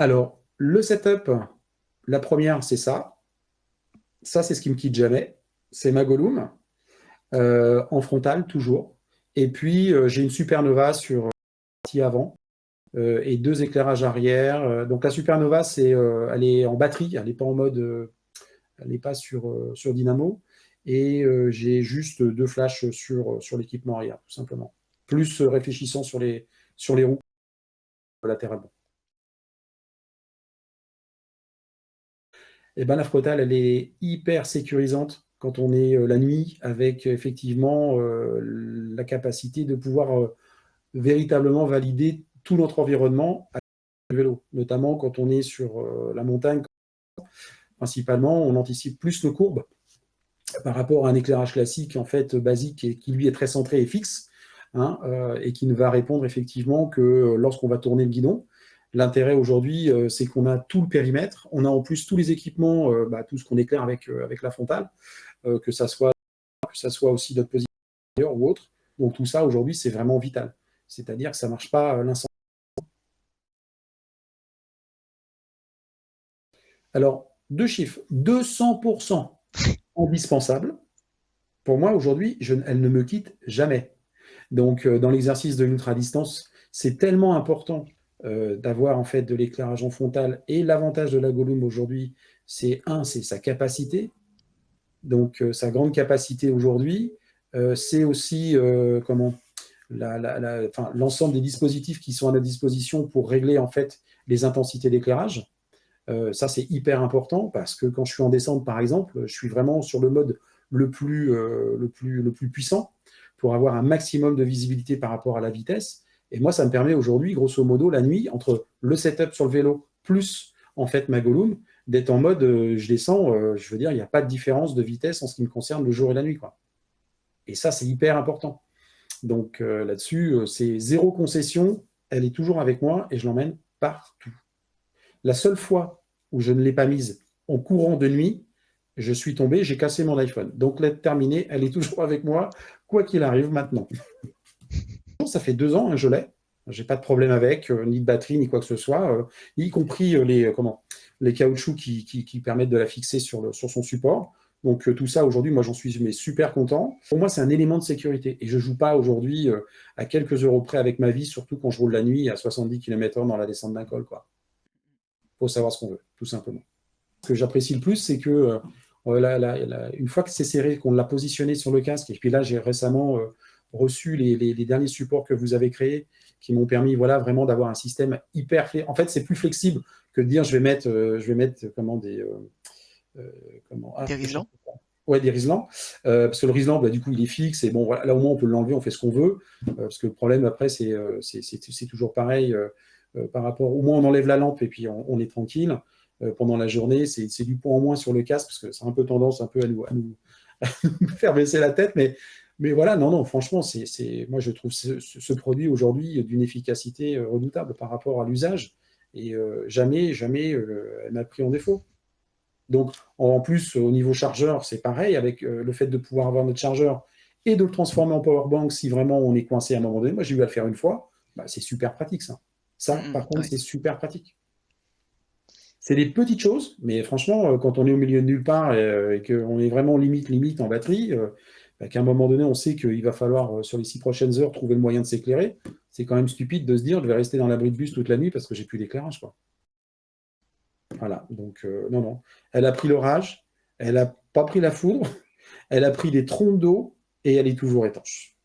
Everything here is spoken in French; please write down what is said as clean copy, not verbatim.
Alors, le setup, la première, c'est ça. Ça, c'est ce qui me quitte jamais. C'est ma Gollum, en frontal, toujours. Et puis, j'ai une Supernova sur la partie avant et deux éclairages arrière. Donc, la Supernova, elle est en batterie, elle n'est pas en mode, elle n'est pas sur dynamo. Et j'ai juste deux flashs sur l'équipement arrière, tout simplement. Plus réfléchissant sur les roues latéralement. Et ben, la frontale, elle est hyper sécurisante quand on est la nuit, avec effectivement la capacité de pouvoir véritablement valider tout notre environnement avec le vélo, notamment quand on est sur la montagne. Principalement, on anticipe plus nos courbes par rapport à un éclairage classique, en fait, basique, et qui lui est très centré et fixe, hein, et qui ne va répondre effectivement que lorsqu'on va tourner le guidon. L'intérêt aujourd'hui, c'est qu'on a tout le périmètre, on a en plus tous les équipements, tout ce qu'on éclaire avec la frontale, que ça soit aussi notre position ou autre. Donc tout ça, aujourd'hui, c'est vraiment vital. C'est-à-dire que ça ne marche pas l'un sans. Alors, deux chiffres, 200% indispensable. Pour moi, aujourd'hui, elle ne me quitte jamais. Donc, dans l'exercice de l'ultra-distance, c'est tellement important d'avoir en fait de l'éclairage en frontal. Et l'avantage de la Gollum aujourd'hui, c'est sa capacité. Donc, sa grande capacité aujourd'hui, c'est aussi comment enfin, l'ensemble des dispositifs qui sont à notre disposition pour régler en fait les intensités d'éclairage. Ça, c'est hyper important parce que quand je suis en descente, par exemple, je suis vraiment sur le mode le plus puissant pour avoir un maximum de visibilité par rapport à la vitesse. Et moi, ça me permet aujourd'hui, grosso modo, la nuit, entre le setup sur le vélo plus en fait ma Gollum, d'être en mode je descends, je veux dire, il n'y a pas de différence de vitesse en ce qui me concerne le jour et la nuit, quoi. Et ça, c'est hyper important. Donc là-dessus, c'est zéro concession, elle est toujours avec moi et je l'emmène partout. La seule fois où je ne l'ai pas mise en courant de nuit, je suis tombé, j'ai cassé mon iPhone. Donc, lettre terminée, elle est toujours avec moi, quoi qu'il arrive maintenant. Ça fait 2 ans, hein, je l'ai. J'ai pas de problème avec, ni de batterie, ni quoi que ce soit, y compris les caoutchoucs qui permettent de la fixer sur son support. Donc, tout ça, aujourd'hui, moi, j'en suis super content. Pour moi, c'est un élément de sécurité. Et je ne joue pas aujourd'hui à quelques euros près avec ma vie, surtout quand je roule la nuit à 70 km/h dans la descente d'un col, quoi. Faut savoir ce qu'on veut, tout simplement. Ce que j'apprécie le plus, c'est que une fois que c'est serré, qu'on l'a positionné sur le casque, et puis là, j'ai récemment reçu les derniers supports que vous avez créés, qui m'ont permis, voilà, vraiment d'avoir un système hyper flexible. En fait, c'est plus flexible que de dire je vais mettre comment Des Riesland? ouais, des Riesland, parce que le Riesland, du coup, il est fixe, et bon, voilà, là, au moins, on peut l'enlever, on fait ce qu'on veut, parce que le problème, après, c'est toujours pareil, par rapport, au moins, on enlève la lampe, et puis on est tranquille. Pendant la journée, c'est du poids en moins sur le casque, parce que c'est un peu tendance un peu à nous faire baisser la tête, mais voilà, non, non, franchement, moi, je trouve ce produit aujourd'hui d'une efficacité redoutable par rapport à l'usage, et jamais, jamais elle m'a pris en défaut. Donc, en plus, au niveau chargeur, c'est pareil, avec le fait de pouvoir avoir notre chargeur et de le transformer en power bank si vraiment on est coincé à un moment donné. Moi, j'ai eu à le faire une fois. C'est super pratique, ça. Ça, par contre, Ouais. c'est super pratique. C'est des petites choses, mais franchement, quand on est au milieu de nulle part et qu'on est vraiment limite, limite en batterie, qu'à un moment donné, on sait qu'il va falloir, sur les 6 prochaines heures, trouver le moyen de s'éclairer, c'est quand même stupide de se dire, je vais rester dans l'abri de bus toute la nuit parce que j'ai plus d'éclairage, quoi. Voilà, donc non, non. Elle a pris l'orage, elle n'a pas pris la foudre, elle a pris des trompes d'eau et elle est toujours étanche.